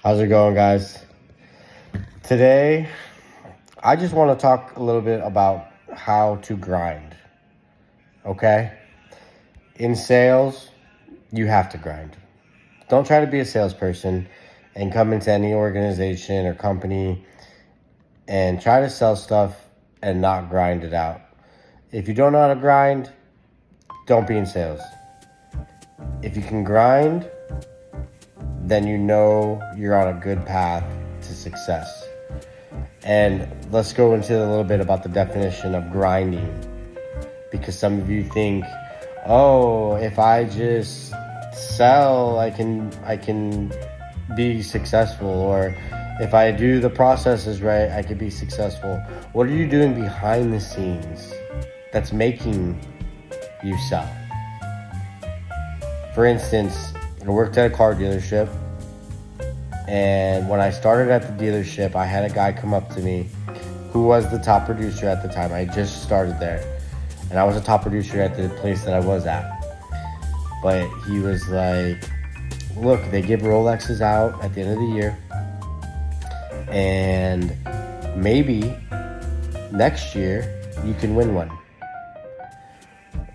How's it going, guys? Today, I just want to talk a little bit about how to grind. Okay? In sales, you have to grind. Don't try to be a salesperson and come into any organization or company and try to sell stuff and not grind it out. If you don't know how to grind, don't be in sales. If you can grind, then you know you're on a good path to success. And let's go into a little bit about the definition of grinding, because some of you think, oh, if I just sell, I can be successful, or if I do the processes right, I could be successful. What are you doing behind the scenes that's making you sell? For instance, I worked at a car dealership, and when I started at the dealership, I had a guy come up to me who was the top producer at the time. I just started there, and I was a top producer at the place that I was at. But he was like, look, they give Rolexes out at the end of the year, and maybe next year you can win one.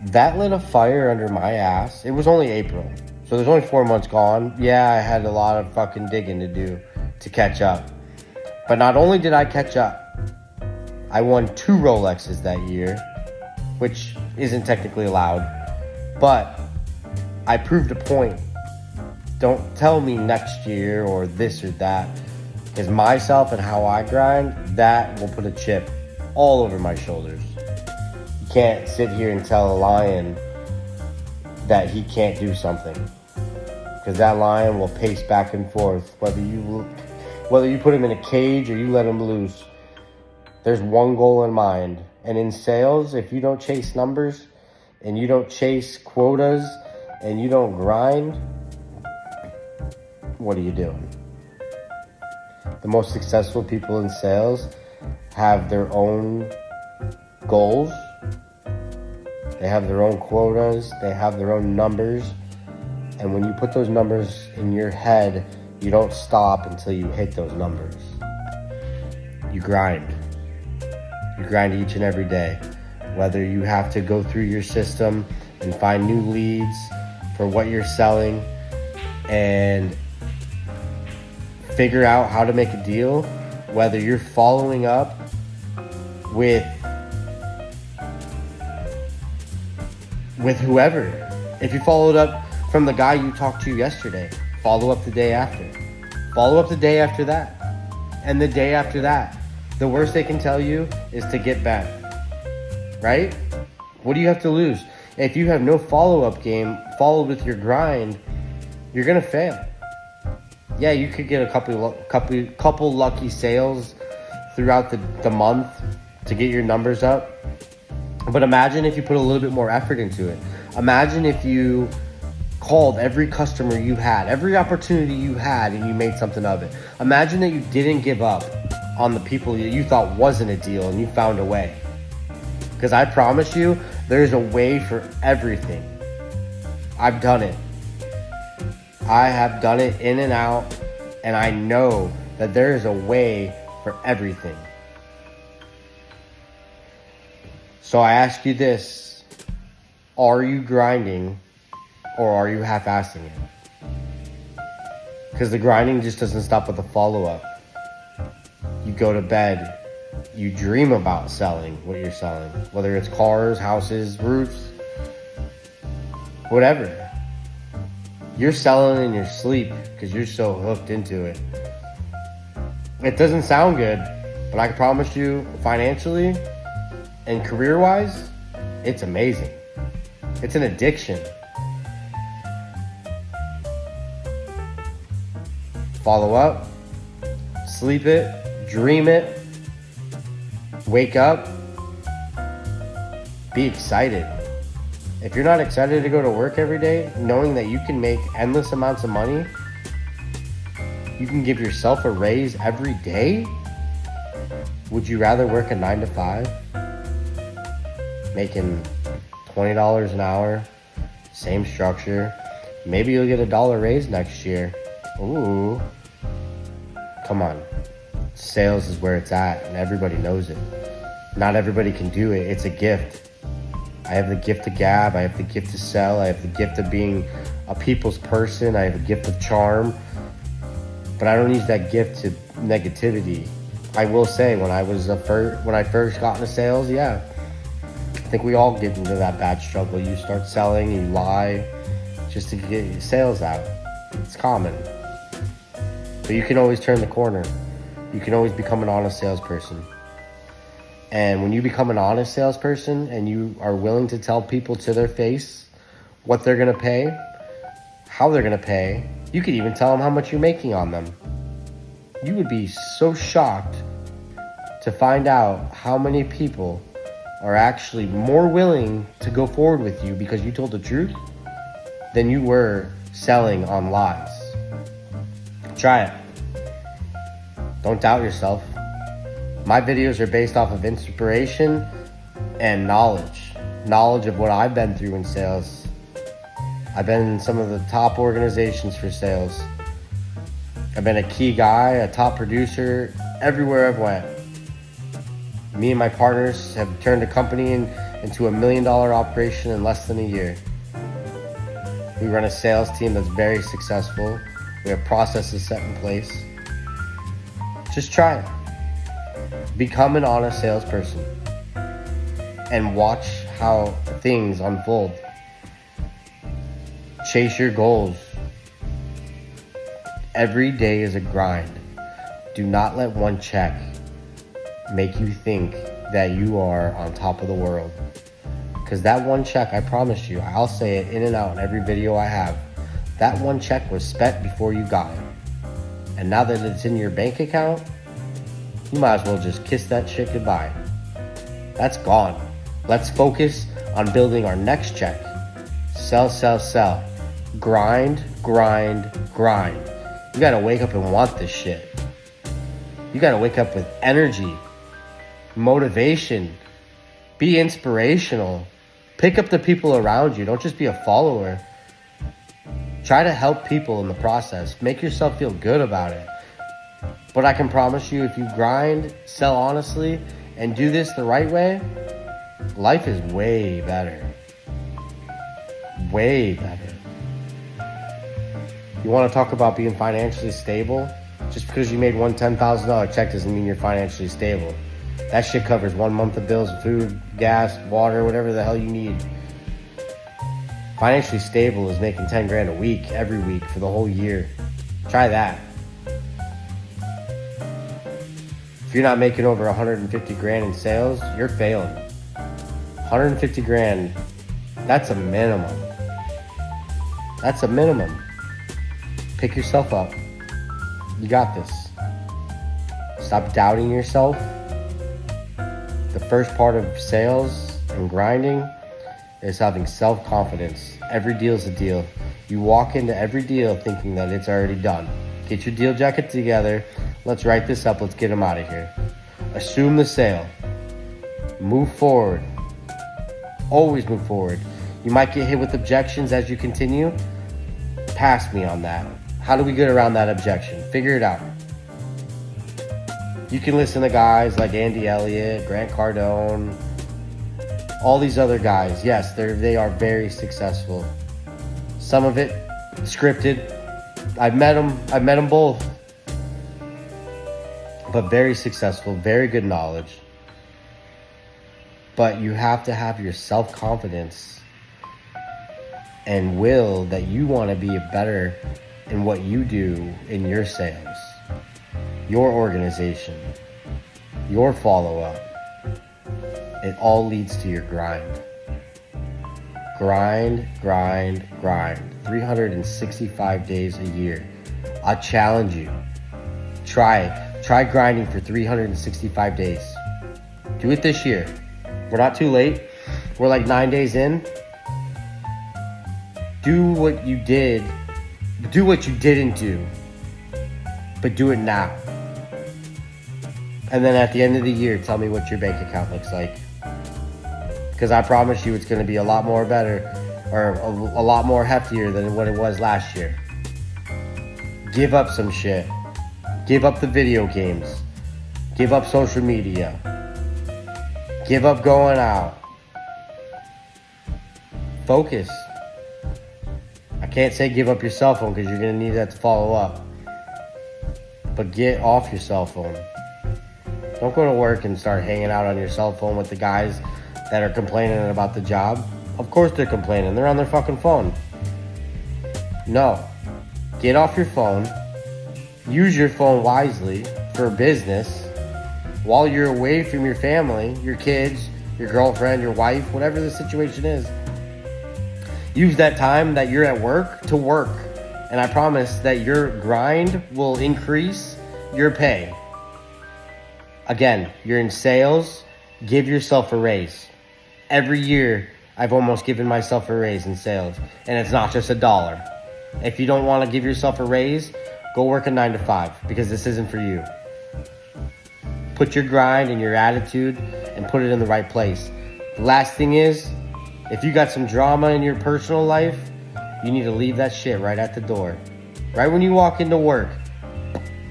That lit a fire under my ass. It was only April, so there's only 4 months gone. Yeah, I had a lot of fucking digging to do to catch up. But not only did I catch up, I won 2 Rolexes that year, which isn't technically allowed, but I proved a point. Don't tell me next year or this or that, because myself and how I grind, that will put a chip all over my shoulders. You can't sit here and tell a lion that he can't do something, because that lion will pace back and forth. Whether you put him in a cage or you let him loose, there's one goal in mind. And in sales, if you don't chase numbers and you don't chase quotas and you don't grind, what are you doing? The most successful people in sales have their own goals. They have their own quotas. They have their own numbers. And when you put those numbers in your head, you don't stop until you hit those numbers. You grind. You grind each and every day. Whether you have to go through your system and find new leads for what you're selling and figure out how to make a deal, whether you're following up with whoever. If you followed up from the guy you talked to yesterday, follow up the day after. Follow up the day after that. And the day after that. The worst they can tell you is to get back. Right? What do you have to lose? If you have no follow-up game followed with your grind, you're going to fail. Yeah, you could get a couple lucky sales throughout the month to get your numbers up. But imagine if you put a little bit more effort into it. Imagine if you called every customer you had, every opportunity you had, and you made something of it. Imagine that you didn't give up on the people that you thought wasn't a deal and you found a way. Because I promise you, there's a way for everything. I've done it. I have done it in and out, and I know that there is a way for everything. So I ask you this, are you grinding or are you half-assing it? Because the grinding just doesn't stop with a follow-up. You go to bed, you dream about selling what you're selling, whether it's cars, houses, roofs, whatever. You're selling in your sleep because you're so hooked into it. It doesn't sound good, but I can promise you, financially and career-wise, it's amazing. It's an addiction. Follow up, sleep it, dream it, wake up, be excited. If you're not excited to go to work every day, knowing that you can make endless amounts of money, you can give yourself a raise every day, would you rather work a 9 to 5, making $20 an hour, same structure, maybe you'll get $1 raise next year. Ooh, Come on. Sales is where it's at, and everybody knows it. Not everybody can do it. It's a gift. I have the gift of gab. I have the gift to sell. I have the gift of being a people's person. I have a gift of charm. But I don't use that gift to negativity. I will say, when I first got into sales, yeah, I think we all get into that bad struggle. You start selling, you lie just to get your sales out. It's common. But you can always turn the corner. You can always become an honest salesperson. And when you become an honest salesperson and you are willing to tell people to their face what they're going to pay, how they're going to pay, you could even tell them how much you're making on them. You would be so shocked to find out how many people are actually more willing to go forward with you because you told the truth than you were selling on lies. Try it. Don't doubt yourself. My videos are based off of inspiration and knowledge. Knowledge of what I've been through in sales. I've been in some of the top organizations for sales. I've been a key guy, a top producer, everywhere I've went. Me and my partners have turned a company into $1 million operation in less than a year. We run a sales team that's very successful. We have processes set in place. Just try it. Become an honest salesperson and watch how things unfold. Chase your goals. Every day is a grind. Do not let one check make you think that you are on top of the world. Because that one check, I promise you, I'll say it in and out in every video I have, that one check was spent before you got it. And now that it's in your bank account, you might as well just kiss that shit goodbye. That's gone. Let's focus on building our next check. Sell, sell, sell. Grind, grind, grind. You gotta wake up and want this shit. You gotta wake up with energy, motivation, be inspirational. Pick up the people around you. Don't just be a follower. Try to help people in the process. Make yourself feel good about it. But I can promise you, if you grind, sell honestly, and do this the right way, life is way better. Way better. You want to talk about being financially stable? Just because you made one $10,000 check doesn't mean you're financially stable. That shit covers 1 month of bills, food, gas, water, whatever the hell you need. Financially stable is making 10 grand a week, every week for the whole year. Try that. If you're not making over 150 grand in sales, you're failing. 150 grand, that's a minimum. That's a minimum. Pick yourself up. You got this. Stop doubting yourself. The first part of sales and grinding is having self-confidence. Every deal is a deal. You walk into every deal thinking that it's already done. Get your deal jacket together. Let's write this up. Let's get them out of here. Assume the sale. Move forward. Always move forward. You might get hit with objections as you continue. Pass me on that. How do we get around that objection? Figure it out. You can listen to guys like Andy Elliott, Grant Cardone, all these other guys. Yes, they are very successful. Some of it scripted. I've met them both. But very successful, very good knowledge. But you have to have your self-confidence and will that you want to be better in what you do in your sales, your organization, your follow-up. It all leads to your grind. Grind, grind, grind. 365 days a year. I challenge you. Try it. Try grinding for 365 days. Do it this year. We're not too late. We're like 9 days in. Do what you did. Do what you didn't do. But do it now. And then at the end of the year, tell me what your bank account looks like. Because I promise you it's going to be a lot more better, or a lot more heftier than what it was last year. Give up some shit. Give up the video games. Give up social media. Give up going out. Focus. I can't say give up your cell phone because you're going to need that to follow up. But get off your cell phone. Don't go to work and start hanging out on your cell phone with the guys that are complaining about the job. Of course they're complaining. They're on their fucking phone. No. Get off your phone. Use your phone wisely for business while you're away from your family, your kids, your girlfriend, your wife, whatever the situation is. Use that time that you're at work to work. And I promise that your grind will increase your pay. Again, you're in sales. Give yourself a raise. Every year, I've almost given myself a raise in sales. And it's not just $1. If you don't want to give yourself a raise, go work a 9 to 5 because this isn't for you. Put your grind and your attitude and put it in the right place. The last thing is, if you got some drama in your personal life, you need to leave that shit right at the door. Right when you walk into work,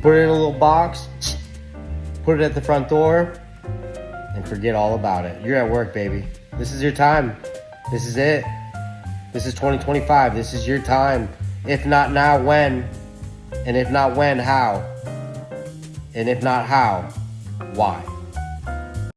put it in a little box, put it at the front door, and forget all about it. You're at work, baby. This is your time. This is it. This is 2025. This is your time. If not now, when? And if not when, how? And if not how, why?